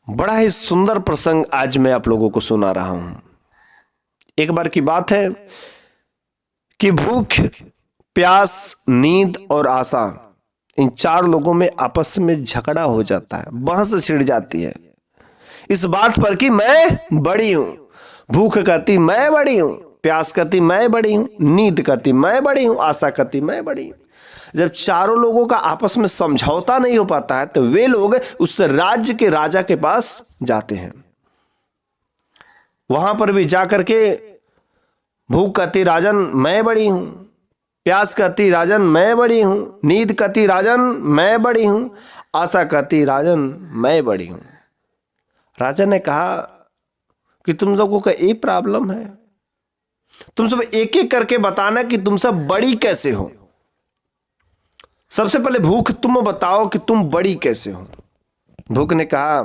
बड़ा ही सुंदर प्रसंग आज मैं आप लोगों को सुना रहा हूं। एक बार की बात है कि भूख, प्यास, नींद और आशा, इन चार लोगों में आपस में झगड़ा हो जाता है, बहस छिड़ जाती है इस बात पर कि मैं बड़ी हूं। भूख कहती मैं बड़ी हूं, प्यास कहती मैं बड़ी हूं, नींद कहती मैं बड़ी हूं, आशा कहती मैं बड़ी हूं। जब चारों लोगों का आपस में समझौता नहीं हो पाता है तो वे लोग उस राज्य के राजा के पास जाते हैं। वहां पर भी जाकर के भूख कहती राजन मैं बड़ी हूं, प्यास कहती राजन मैं बड़ी हूं, नींद कहती राजन मैं बड़ी हूं, आशा कहती राजन मैं बड़ी हूं। राजा ने कहा कि तुम लोगों का ये प्रॉब्लम है, तुम सब एक एक करके बताना कि तुम सब बड़ी कैसे हो। सबसे पहले भूख तुम बताओ कि तुम बड़ी कैसे हो। भूख ने कहा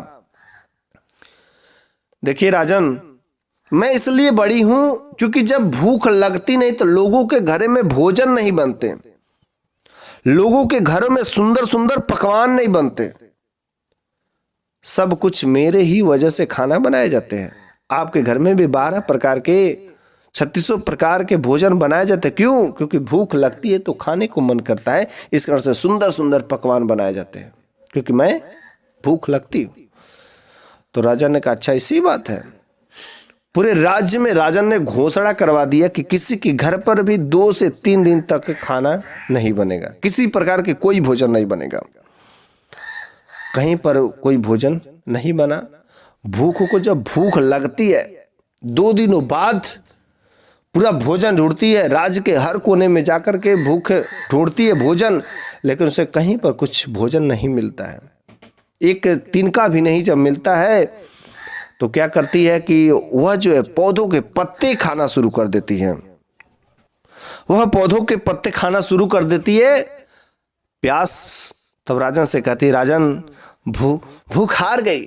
देखिए राजन, मैं इसलिए बड़ी हूं क्योंकि जब भूख लगती नहीं तो लोगों के घर में भोजन नहीं बनते, लोगों के घरों में सुंदर सुंदर पकवान नहीं बनते, सब कुछ मेरे ही वजह से खाना बनाए जाते हैं। आपके घर में भी 12 प्रकार के 3600 प्रकार के भोजन बनाए जाते हैं। क्यों? क्योंकि भूख लगती है तो खाने को मन करता है, इस कारण से सुंदर सुंदर पकवान बनाए जाते हैं, क्योंकि मैं भूख लगती हूं। तो राजा ने कहा अच्छा इसी बात है। पूरे राज्य में राजा ने घोषणा करवा दिया कि किसी के घर पर भी 2 से 3 दिन तक खाना नहीं बनेगा, किसी प्रकार के कोई भोजन नहीं बनेगा। कहीं पर कोई भोजन नहीं बना। भूख को जब भूख लगती है 2 दिनों बाद पूरा भोजन ढूंढती है, राज्य के हर कोने में जाकर के भूख ढूंढती है भोजन, लेकिन उसे कहीं पर कुछ भोजन नहीं मिलता है, एक तिनका भी नहीं। जब मिलता है तो क्या करती है कि वह जो है पौधों के पत्ते खाना शुरू कर देती है, वह पौधों के पत्ते खाना शुरू कर देती है। प्यास तब राजन से कहती है राजन भूख हार गई,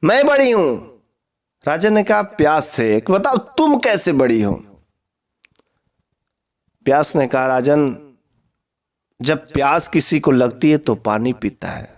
मैं बड़ी हूं। राजन ने कहा प्यास से बताओ तुम कैसे बड़ी हो। प्यास ने कहा राजन, जब प्यास किसी को लगती है तो पानी पीता है,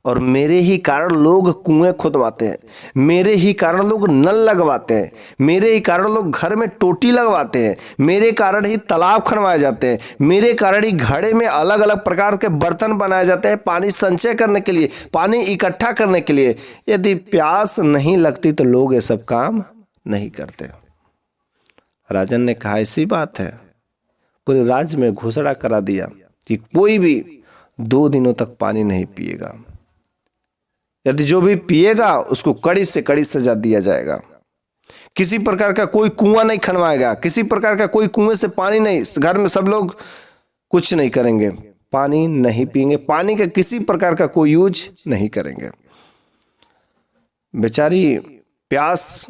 और मेरे ही कारण लोग कुएं खुदवाते हैं, मेरे ही कारण लोग नल लगवाते हैं, मेरे ही कारण लोग घर में टोटी लगवाते हैं, मेरे कारण ही तालाब खनवाए जाते हैं, मेरे कारण ही घड़े में अलग अलग प्रकार के बर्तन बनाए जाते हैं पानी संचय करने के लिए, पानी इकट्ठा करने के लिए। यदि प्यास नहीं लगती तो लोग ये सब काम नहीं करते। राजन ने कहा ऐसी बात है। पूरे राज्य में घोषणा करा दिया कि कोई भी 2 दिनों तक पानी नहीं पिएगा, यदि जो भी पिएगा उसको कड़ी से कड़ी सजा दिया जाएगा। किसी प्रकार का कोई कुआं नहीं खनवाएगा, किसी प्रकार का कोई कुएं से पानी नहीं, घर में सब लोग कुछ नहीं करेंगे, पानी नहीं पिएंगे, पानी का किसी प्रकार का कोई यूज नहीं करेंगे। बेचारी प्यास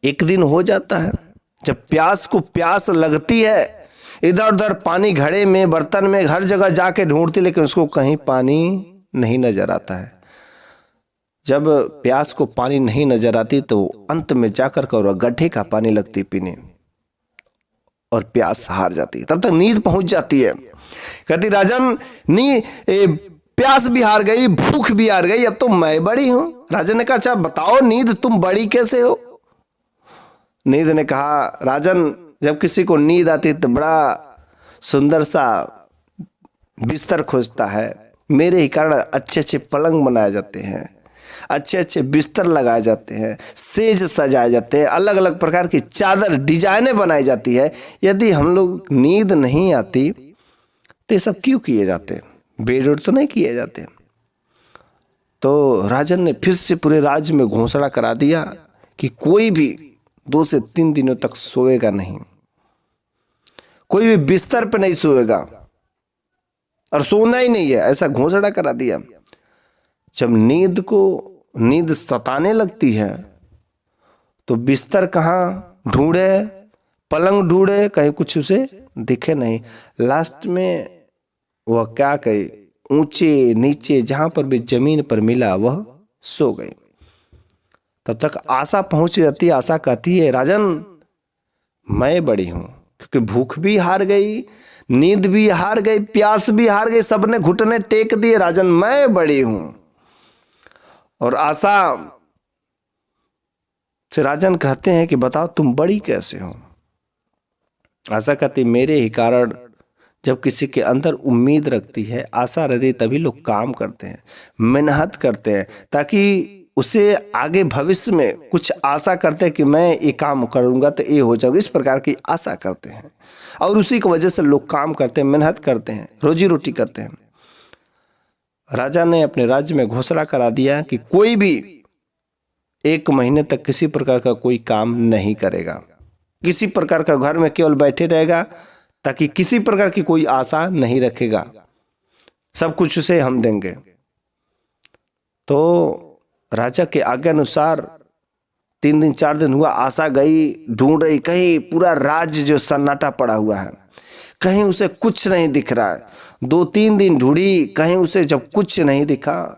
एक दिन हो जाता है, जब प्यास को प्यास लगती है इधर उधर पानी घड़े में बर्तन में हर जगह जाके ढूंढती, लेकिन उसको कहीं पानी नहीं नजर आता है। जब प्यास को पानी नहीं नजर आती तो अंत में जाकर कर गड्ढे का पानी लगती पीने, और प्यास हार जाती है। तब तक नींद पहुंच जाती है। कहती राजन प्यास भी हार गई, भूख भी हार गई, अब तो मैं बड़ी हूं। राजन ने कहा अच्छा बताओ नींद तुम बड़ी कैसे हो। नींद ने कहा राजन, जब किसी को नींद आती तो बड़ा सुंदर सा बिस्तर खोजता है, मेरे ही कारण अच्छे अच्छे पलंग बनाए जाते हैं, अच्छे अच्छे बिस्तर लगाए जाते हैं, सेज सजाए जाते हैं, अलग अलग प्रकार की चादर डिजाइनें बनाई जाती है। यदि हम लोग नींद नहीं आती तो ये सब क्यों किए जाते हैं, बेड तो नहीं किए जाते। तो राजन ने फिर से पूरे राज्य में घोषणा करा दिया कि कोई भी 2 से 3 दिनों तक सोएगा नहीं, कोई भी बिस्तर पर नहीं सोएगा और सोना ही नहीं है, ऐसा घोषणा करा दिया। जब नींद सताने लगती है तो बिस्तर कहाँ ढूंढे, पलंग ढूंढे, कहीं कुछ उसे दिखे नहीं। लास्ट में वह क्या कहे, ऊंचे नीचे जहां पर भी जमीन पर मिला वह सो गई। तब तक आशा पहुंच जाती है। आशा कहती है राजन मैं बड़ी हूं, क्योंकि भूख भी हार गई, नींद भी हार गई, प्यास भी हार गई, सबने घुटने टेक दिए, राजन मैं बड़ी हूं। और आशा से राजन कहते हैं कि बताओ तुम बड़ी कैसे हो। आशा कहती मेरे ही कारण जब किसी के अंदर उम्मीद रखती है, आशा रहती, तभी लोग काम करते हैं, मेहनत करते हैं, ताकि उसे आगे भविष्य में कुछ आशा करते हैं कि मैं ये काम करूंगा तो ये हो जाएगा, इस प्रकार की आशा करते हैं। और उसी की वजह से लोग काम करते हैं, मेहनत करते हैं, रोजी रोटी करते हैं। राजा ने अपने राज्य में घोषणा करा दिया कि कोई भी 1 महीने तक किसी प्रकार का कोई काम नहीं करेगा, किसी प्रकार का घर में केवल बैठे रहेगा, ताकि किसी प्रकार की कोई आशा नहीं रखेगा, सब कुछ उसे हम देंगे। तो राजा के आज्ञा अनुसार 3 दिन 4 दिन हुआ, आशा गई ढूंढ रही, कहीं पूरा राज्य जो सन्नाटा पड़ा हुआ है, कहीं उसे कुछ नहीं दिख रहा है। 2-3 दिन ढूंढी, कहीं उसे जब कुछ नहीं दिखा,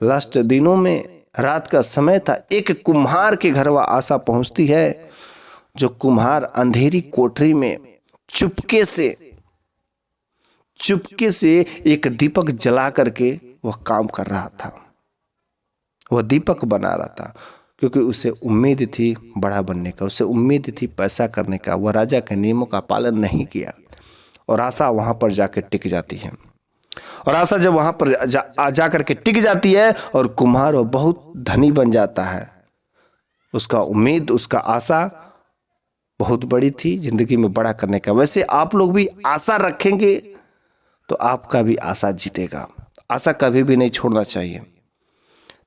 लास्ट दिनों में रात का समय था, एक कुम्हार के घर वह आशा पहुंचती है। जो कुम्हार अंधेरी कोठरी में चुपके से एक दीपक जला करके वह काम कर रहा था, वह दीपक बना रहा था, क्योंकि उसे उम्मीद थी बड़ा बनने का, उसे उम्मीद थी पैसा करने का। वह राजा के नियमों का पालन नहीं किया और आशा वहां पर जाकर टिक जाती है। और आशा जब वहां पर जा करके टिक जाती है और कुम्हार वो बहुत धनी बन जाता है। उसका उम्मीद, उसका आशा बहुत बड़ी थी जिंदगी में बड़ा करने का। वैसे आप लोग भी आशा रखेंगे तो आपका भी आशा जीतेगा। आशा कभी भी नहीं छोड़ना चाहिए।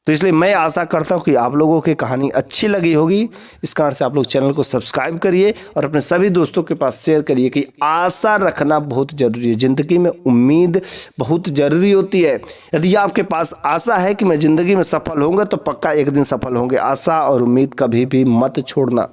तो इसलिए मैं आशा करता हूं कि आप लोगों की कहानी अच्छी लगी होगी। इस कारण से आप लोग चैनल को सब्सक्राइब करिए और अपने सभी दोस्तों के पास शेयर करिए कि आशा रखना बहुत जरूरी है। जिंदगी में उम्मीद बहुत जरूरी होती है। यदि आपके पास आशा है कि मैं जिंदगी में सफल होऊंगा, तो पक्का एक दिन सफल होंगे। आशा और उम्मीद कभी भी मत छोड़ना।